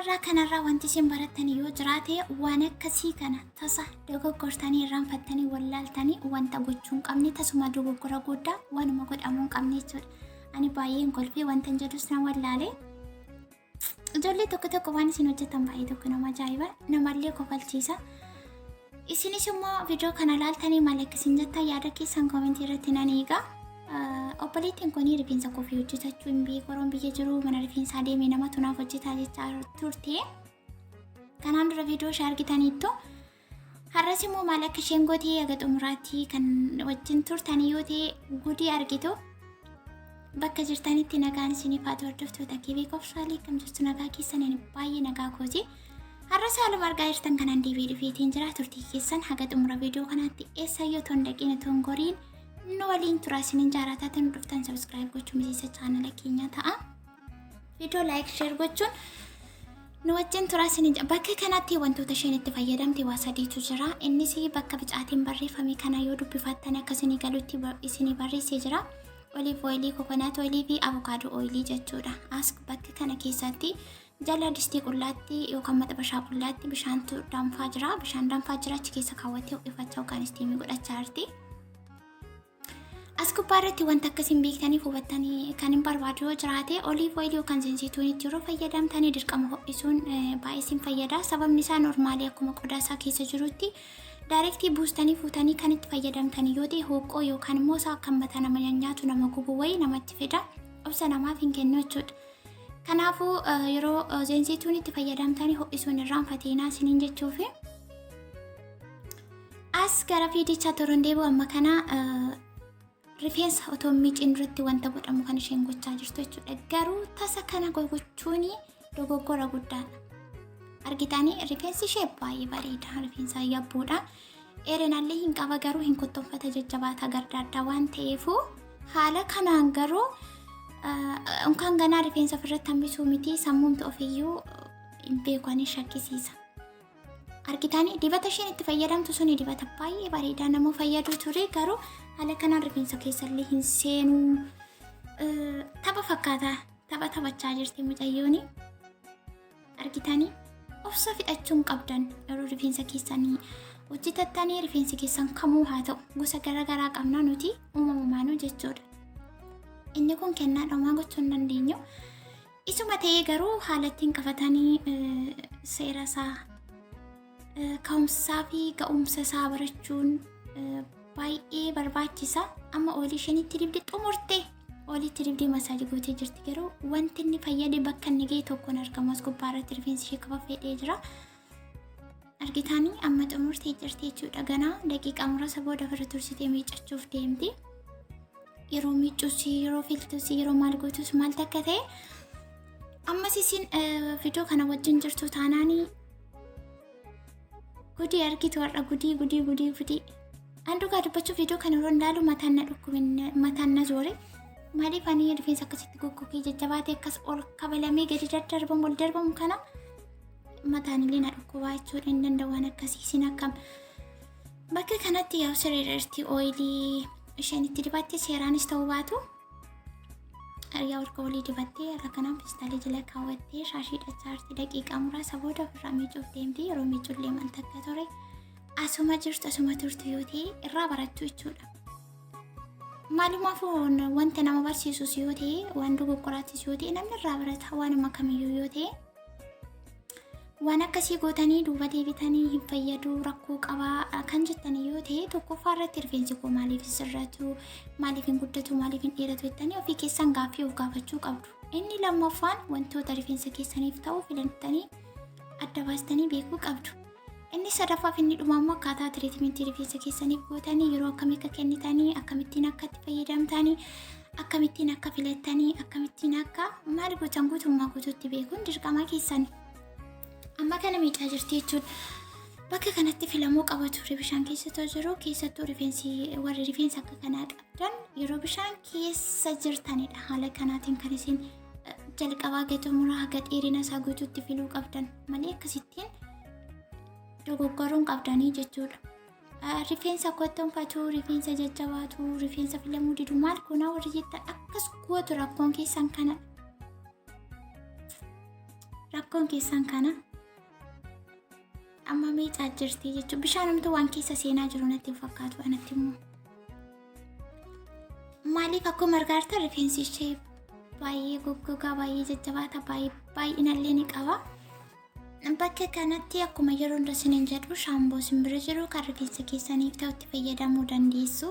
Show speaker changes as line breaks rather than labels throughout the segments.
kanarraa wanti isin baratanii yoo jiraate waan akkasii kana tasa dogoggortanii irraanfattanii wallaaltanii wanta gochuun qabni tasuma dogoggora guddaa waanuma godhamuun qabni jechuudha. Ani baay'een kolfii wanta jedhus na wallaale. Ijoollee tokko waan isin hojjetan baay'ee tokko nama ajaa'iba namallee kofalchiisa. Isinis immoo viidiyoo kana laaltanii maal akka isin jettan yaada keessan koomentii irratti nan eega. Obboleettiin kun rifeensa kofii hojjetachuu hin beeku Oromoon biyya jiru mana rifeensaa deemee nama tunaaf hojjetaa jechaa turte. Kanaan dura viidiyoo ishee argitaniittu har'as immoo maal akka isheen gootee aga xumuraatti kan wajjin turtanii yoo ta'e gudii argitu. Bakka jirtanitti nagaan isiniif haa ta'u hordoftoota Kebeki ofishaalii kam jirtu nagaa keessaniin baay'ee nagaa kooti. Har'as haaluma argaa jirtan kanaan deebi'ee dhufeetiin jira turtii keessan haga xumura viidiyoo kanaatti eessayyoo toon dhaqina toon goriin nu waliin tura isinin jaarataa tan dhuftan subscribe gochuun miseensa chaanala keenya ta'a. Viidiyoo like share gochuun nu wajjin tura isinin bakka kanatti wantoota isheen itti fayyadamte waa sadiitu jira. Innis bakka bicaatiin barreeffame kana yoo dubbifattan akkasini galutti isinii barreessee jira. Olive oil, coconut oil fi avocado oil jechuudha. As bakka kana keessatti jala distii qullaatti yookaan maxabashaa qullaatti bishaantu danfaa jira. Bishaan danfaa jira achi keessa kaawwattee ho'ifachaa yookaan istiimii godhachaa jirti. As gubbaarratti wanta akkasiin beektanii hubattanii kan hin barbaadu yoo jiraate olive oil yookaan zayituunitti yeroo fayyadamtanii dirqama ho'isuun baay'ee isin fayyada. Sababni isaa normaalii akkuma qodaa isaa keessa jirutti Directly boostanii fuutanii kan itti fayyadamtanii yoo ta'e hooqqoo yookaan immoo isaa kan mataa nama nyaatu nama gubu wayii namatti fida. Obsa namaaf hin kennu jechuudha. Kanaafuu yeroo zayituun itti fayyadamtanii ho'isuun irraanfatinaa isiniin jechuufi. As gara fiidichaa toron deebi'u amma kana rifeensa otoo miiciin duratti wanta godhamu kan isheen gochaa jirtu jechuudha. Garuu tasa kana gochuun dogoggora guddaadha. Argitanii rifeensi ishee baay'ee bareeda. Rifeensa yabbuudha. Dheerinallee hin qaba garuu hin kottoonfata jajjabaata gardaaddaa waan ta'eef haala kanaan garuu unkaan ganaa rifeensa ofirratti hambisuu miti sammuumti ofiyyuu hin beekanii shakkisiisa. Argitanii dibata isheen itti fayyadamtu suni dibata baay'ee bareedaa nama fayyadu ture garuu haala kanaan rifeensa keessallee hin seenuu tapha fakkaata taphachaa jirti mucayyooni. Argitanii obsa fidhachuun qabdan yeroo rifeensa keessanii hojjetattanii rifeensi keessan kamuu haa ta'u gosa garaagaraa qabna nuti uumamaanuu jechuudha. Inni kun kennaadha homaa gochuu hin dandeenyu. Isuma ta'ee garuu haala ittiin qabatanii seera isaa ka'umsaa fi ga'umsa isaa barachuun baay'ee barbaachisa. Amma oolii isheen itti dibde xumurte olitti dibdee masaajii gootee jirti garuu wanti inni fayyade bakka inni ga'e tokkoon argamas gubbaarratti rifeensi ishee qaba fedhee jira. Argitanii amma xumurtee jirti jechuudha. Ganaa daqiiqaa muraasa booda ofirra tursitee miiccachuuf deemti. Yeroo miiccuus yeroo filtus yeroo maal gootus maal takka ta'e ammas isin viidiyoo kana wajjin jirtu taanaanii gudii argitu har'a gudii. Anduukaa dubbachuuf viidiyoo kana yeroo ilaalu mataan na dhukkubin mataan na zoore. Maaliif ani rifeensa akkasitti goggogee jajjabaatee akkas ol kabalamee gadi daddarbamu ol darbamu kana mataan illee na dhukkubaa jechuudha hin danda'u waan akkasii isin akkam. Bakka kanatti yaa sirriirratti ooyilii isheen itti dibattee seeraanis ta'uu baatu. Yaa olka olii dibattee irra kanaan pistaalee jala kaawwattee shaashii dhachaa jirti daqiiqaa muraasa booda ofirraa miicuuf deemti. Yeroo miicullee maal takka ture asuma jirtu asuma turtu yoo ta'e irraa barattu jechuudha. Maalumaafuu wanta nama barsiisus yoo ta'e waan dogoggoraattis yoo ta'e namni irraa barata waanuma kamiyyuu yoo ta'e waan akkasii gootanii duuba deebitanii hin fayyadu rakkoo qabaa kan jettanii yoo ta'e tokkoffaa irratti rifeensi koo maaliif sirratu maaliif hin guddatu maaliif hin dheeratu jettanii ofii keessan gaaffii of gaafachuu qabdu. Inni lammaffaan wantoota rifeensa keessaniif ta'u filattanii adda baastanii beekuu qabdu. Inni sadaffaaf inni dhumaammoo akkaataa tiriitmentii rifeensa keessaniif gootanii yeroo akkamii akka kennitanii akkamittiin akka itti fayyadamtanii akkamittiin akka filattanii akkamittiin akka maal gootan guutummaa guutuutti beekuun dirqama keessani. Amma kana miicaa jirti jechuudha. Bakka kanatti filamuu qaba ture bishaan keessattuu jiru keessattuu warri rifeensa akka kanaa qabdan yeroo bishaan keessa jirtanidha. Haala kanaatiin kan isin jalqabaa xumuraa haga dheerina isaa guutuutti filuu qabdan malee akkasittiin dogoggoruun qabdanii jechuudha. Rifeensa kottoonfatu, rifeensa jajjabaatu, rifeensa filamuu didu maal kunaa warri jettan akkas gootu rakkoon keessan kana. rakkoon keessan kana amma miicaa jirti jechuun bishaanumtu waan keessa seenaa jiru natti fakkaatu anatti immoo maaliif akkuma argaarta rifeensi ishee baay'ee goggogaa baay'ee jajjabaata baay'inallee ni qaba. Bakka kanatti akkuma yeroo hunda isiniin jedhu shaamboo simbira jiru kan rifeensa keessaniif ta'utti fayyadamuu dandeessu.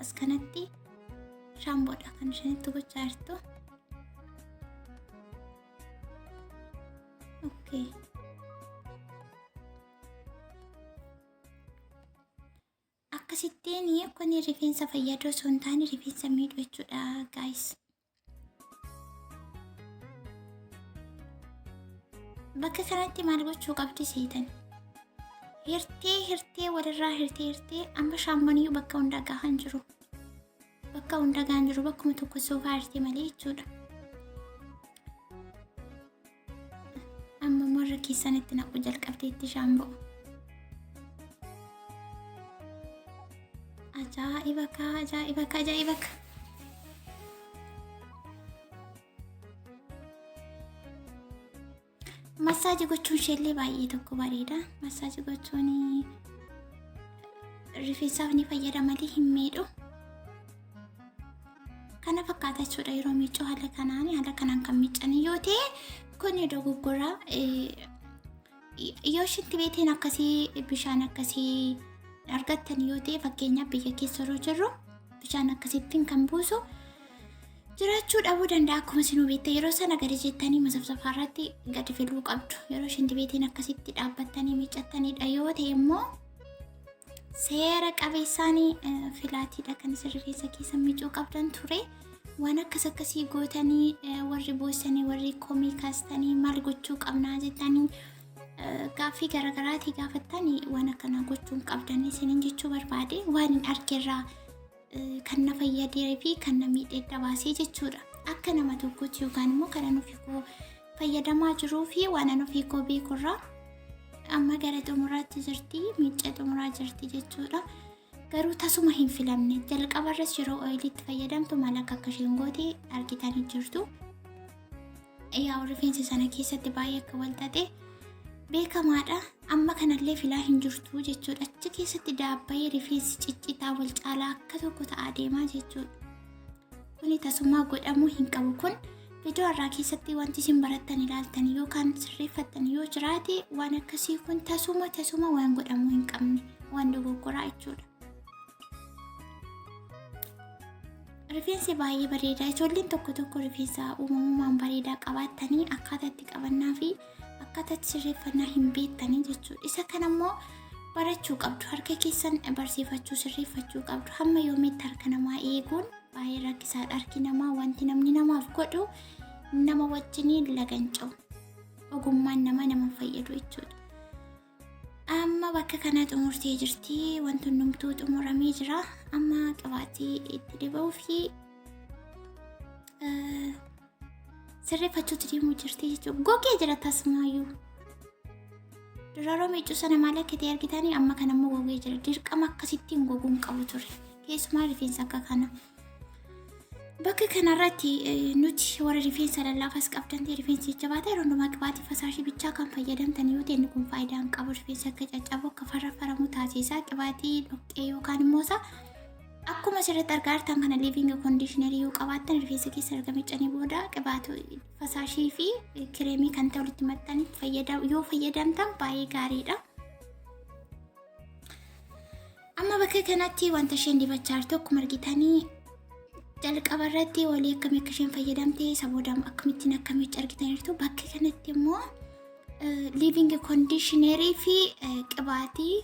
As kanatti shaamboodha kan ishenitti gochaa jirtu. Okay. Akkasittiin kun rifeensa fayyaduu osoo hin taane rifeensa miidhu jechuudha guys. Bakka kanatti maal gochuu qabdi seetan? Hirtee walirraa hirtee amma shaamboniyyuu bakka hunda gahan jiru. Bakka hunda gahan jiru bakkuma tokko soofaa hirtee malee jechuudha. Amma morra keessanitti naquu jalqabdeetti shaamboo. Ajaa'iba. Masaaji gochuun isheellee baay'ee tokko bareeda. Masaaji gochuun rifeensaaf ni fayyada malee hin miidhu. Kana fakkaata jechuudha yeroo miicuu haala kanaan kan miiccan yoo ta'e kun dogoggora. Yoo ishitti beekteen akkasii bishaan akkasii argattan yoo ta'e fakkeenyaaf biyya keessa yeroo jirru bishaan akkasittiin kan buusu jiraachuu dhabuu danda'a akkuma isin beektan yeroo sana gadi jettanii masafsafaa irratti gadi filuu qabdu. Yeroo ishin dibeetiin akkasitti dhaabbattanii miiccattaniidha yoo ta'e immoo seera qabeessaanii filaatiidha kan isin rifeensa keessa miicuu qabdan ture. Waan akkasii gootanii warri boosanii warri komii kaastanii maal gochuu qabnaa jettanii gaaffii garaagaraatii gaafattanii waan akkana gochuun qabdan isiniin jechuu barbaade waan hin argerraa kan na fayyadee fi kan na miidhee dabaasee jechuudha. Akka nama tokkotti yookaan immoo kan nuuf koo fayyadamaa jiruu fi waan nuuf koo beekurraa amma gara xumuraatti jirti miicca xumuraa jirti jechuudha. Garuu tasuma hin filamne jalqabarras yeroo oilitti fayyadamtu maal akka isheen goote argitanii jirtu. Yaa rifeensi sana keessatti baay'ee akka walxaxee beekamaadha. Amma kanallee filaa hin jirtu jechuudha. Achi keessatti daabbayee rifeensi ciccitaa wal caalaa akka tokko ta'aa deemaa jechuudha. Kuni tasuma godhamuu hin qabu. Kun viidiyoo irraa keessatti wanti isin barattan ilaaltan yookaan sirreeffattan yoo jiraate waan akkasii kun tasuma waan godhamuu hin qabne waan dogoggoraa jechuudha. Rifeensi baay'ee bareeda. Ijoolleen tokko rifeensa uumamumaan bareedaa qabaatanii akkaataa itti qabannaa fi akkaataa itti sirreeffannaa hin beektanii jechuudha. Isa kana immoo barachuu qabdu. Harka keessan barsiifachuu sirreeffachuu qabdu. Hamma yoomiitti harka namaa eeguun baay'ee rakkisaadha. Harki namaa wanti namni namaaf godhu nama wajjiniin lagancaa'u. Ogummaan nama fayyadu jechuudha. Amma bakka kana xumurtee jirti. Wanti hundumtuu xumuramee jira. Amma qibaatii itti dibuu fi sirreeffachuutti deemuu jirti jechuudha. Gogee jira tasumaayyuu. Duraaroo miicuu sana maal akka ta'e argitanii amma kana immoo gogee jira. Dirqama akkasittiin goguun qabu ture. Keessumaa rifeensa akka kana. Bakka kanarratti nuti warra rifeensa lallaafas qabdan ta'e rifeensi jabaataa yeroo hundumaa qibaatii fasaashii bichaa kan fayyadamtan yoo ta'e inni kun faayidaa hin qabu. Rifeensa akka caccabu akka farrafaramu taasisaa qibaatii dhoqqee yookaan immoo akkuma asirratti argaartan kana liiving conditionerii yoo qabaattan rifeensa keessa erga miiccanii booda qibaatii fasaashii fi kireemii kan ta'u walitti maxxanii yoo fayyadamtan baay'ee gaariidha. Amma bakka kanatti wanta isheen dibachaa jirtu akkuma argitanii jalqaba irratti walii akkamii akka isheen fayyadamte isa booda akkamittiin akkamitti argitaniirtu. Bakka kanatti immoo liiving conditionerii fi qibaatii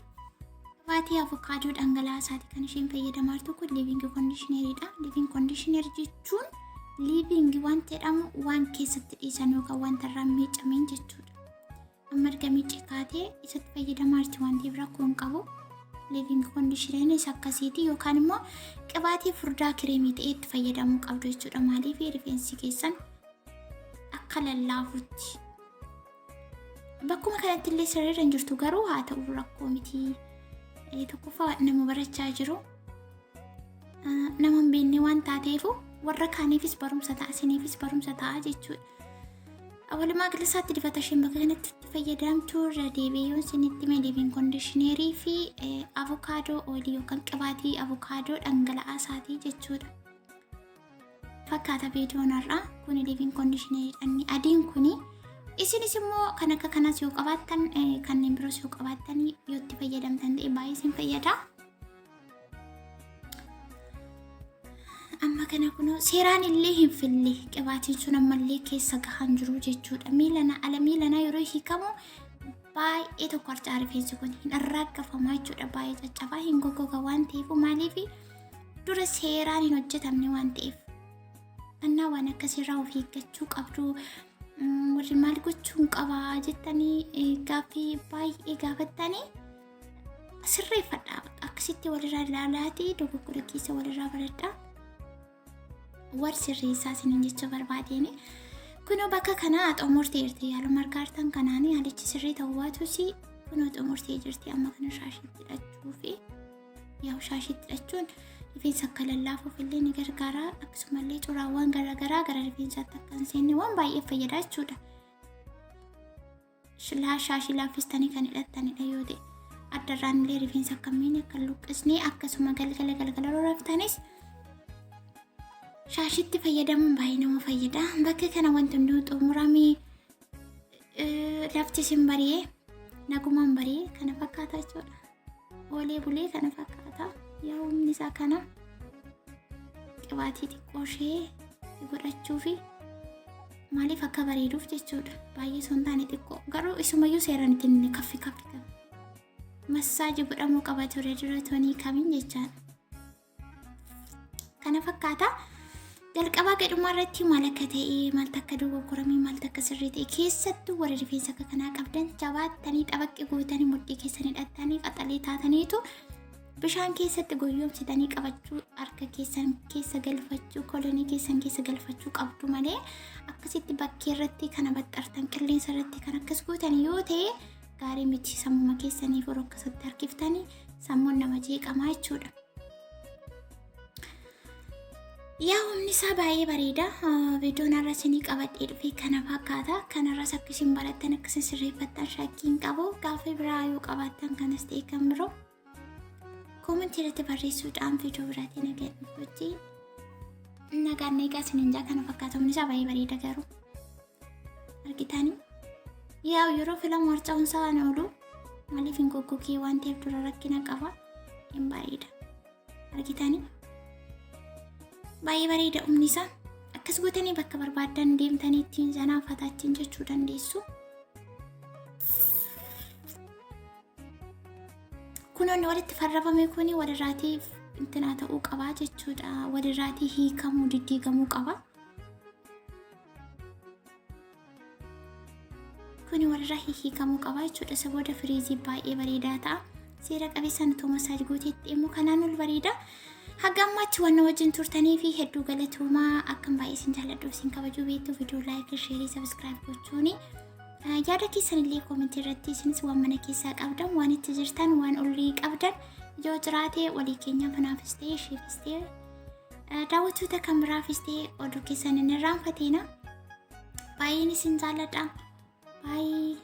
avokaadoo dhangala'aasaati kan isheen fayyadamaa jirtu kun liiving conditioneridha. Liiving conditioner jechuun liiving waan jedhamu waan keessatti dhiisan yookaan wanta irraa miiccameen jechuudha. Amma erga miicce kaatee isatti fayyadamaa jirti wanti biraa kun qabu. Liiving conditioner isa akkasiiti yookaan immoo qibaatii furdaa kireemii ta'e itti fayyadamuu qabdu jechuudha. Maaliif rifeensi keessan akka lallaafutti. Bakkuma kanatti illee sirriirra hin jirtu garuu haa ta'u rakkoo miti. Tokkoffaa nama barachaa jiru. Nama hin beekne waan taateefu warra kaaniifis barumsa ta'a isiniifis barumsa ta'a jechuudha. Walumaa galaatti dibata isheen bakka kanatti itti fayyadamtu irra deebi'uun isinitti mee leave-in conditionerii fi avokaadoo oilii yookaan qibaatii avokaadoo dhangala'aa isaatii jechuudha. Fakkaata viidiyoon har'aa kun leave-in conditionerii adiin kuni isinis immoo kan akka kanaas yoo qabaattan kanneen biroos yoo qabaattan yoo itti fayyadamtan ta'e baay'ee isin fayyada. Amma kana kuno seeraan illee hin fille qibaatiin sun ammallee keessa gahan jiru jechuudha. Miilana yeroo hiikamu baay'ee tokko harcaa rifeensi kun hin arraaggafamaa jechuudha. Baay'ee caccabaa hin goggoga waan ta'eef maaliif dura seeraan hin hojjetamne waan ta'eef. Annaa waan akkasirraa of eeggachuu qabdu. Warri maal gochuun qabaa jettanii gaaffii baay'ee gaafattanii sirreeffadhaa. Akkasitti walirraa ilaalaati dogoggora keessa walirraa baradhaa. War sirreessaa isiniin jechuu barbaadeen kunoo bakka kanaa xumurtee jirti yaaluma argaartan kanaanii haalichi sirrii ta'uu baatus kunoo xumurtee jirti amma kana shaashiitti hidhachuu fi yaa'u shaashiitti hidhachuun rifeensa akka lallaafuuf illee ni gargaara akkasumallee xuraawwan garaagaraa gara rifeensaatti akka hin seenne waan baay'ee fayyada jechuudha. Shaashii laaffistanii kan hidhattanidha yoo ta'e addarraan illee rifeensa akka miine akka luqqisnee akkasuma galgala raaftanis shaashitti fayyadamuun baay'ee nama fayyada. Bakka kana wanti hunduu xumuramee lafti isin bari'ee nagumaan bari'ee kana fakkaata jechuudha. Oolee bulee kana fakkaata. Yaa'umni isaa kana qibaatii xiqqoo ishee godhachuu fi maaliif akka bareeduuf jechuudha. Baay'ee osoo hin taane xiqqoo garuu isumayyuu seeraan ittiin kaffi massaajii godhamuu qaba ture dura toonii kamiin jechaan. Kana fakkaata. Jalqabaa gadhumaa irratti maal akka ta'e maal takka dogoggoramee maal takka sirrii ta'e keessattuu warri rifeensa akka kanaa qabdan jabaattanii xabaqqee gootanii mudhii keessan hidhattanii qaxalee taataniitu bishaan keessatti goyyoomsitanii qabachuu harka keessan keessa galfachuu kolonii keessan keessa galfachuu qabdu malee akkasitti bakkee irratti kana baxxartan qilleensa irratti kan akkas gootan yoo ta'e gaarii miti sammuma keessaniif yeroo akkasitti harkiftanii sammuun nama jeeqamaa jechuudha. Yaa'umni isaa baay'ee bareeda. Viidiyoon har'a isinii qabadhee dhufe kana fakkaata. Kanarras akka isin barattan akka isin sirreeffattan shakkii hin qabu. Gaaffii biraa yoo qabaattan kanas ta'e kan biroo koomentii irratti barreessuudhaan viidiyoo biraatiin agarru wajjin nagaan eegaa isiniin jaa kana fakkaata. Humni isaa baay'ee bareeda garuu argitanii yaa'u yeroo filamu harca'uun isaa waan oolu maaliif hin goggogee waan ta'eef dura rakkina qaba hin bareeda argitanii. Baay'ee bareeda humni isaa akkas gootanii bakka barbaadan deemtanii ittiin zanaafataa ittiin jechuu dandeessu. Kunoonni walitti farrafame kuni walirraatiif intinaa ta'uu qabaa jechuudha. Walirraatii hiikamuu diddiigamuu qaba. Kuni walirraa hiikamuu qaba jechuudha. Sabooda firiizii baay'ee bareedaa ta'a. Seera qabeessaan utuma masaaj gooteetti immoo kanaan ol bareeda. Hagammaatti waan wajjin turtanii fi hedduu galatoomaa akkam baay'ee isin jaalladhu isin kabajuu beektu viidiyoo laayik sheerii sabiskiraayib gochuuni yaada keessan illee koomentii irratti isinis waan mana keessaa qabdan waan itti jirtan waan ollii qabdan yoo jiraate walii keenya fanaafis ta'e isheefis ta'e daawwattoota kan biraafis ta'e oduu keessan hin irraanfatina baay'een isin jaalladha baay'ee.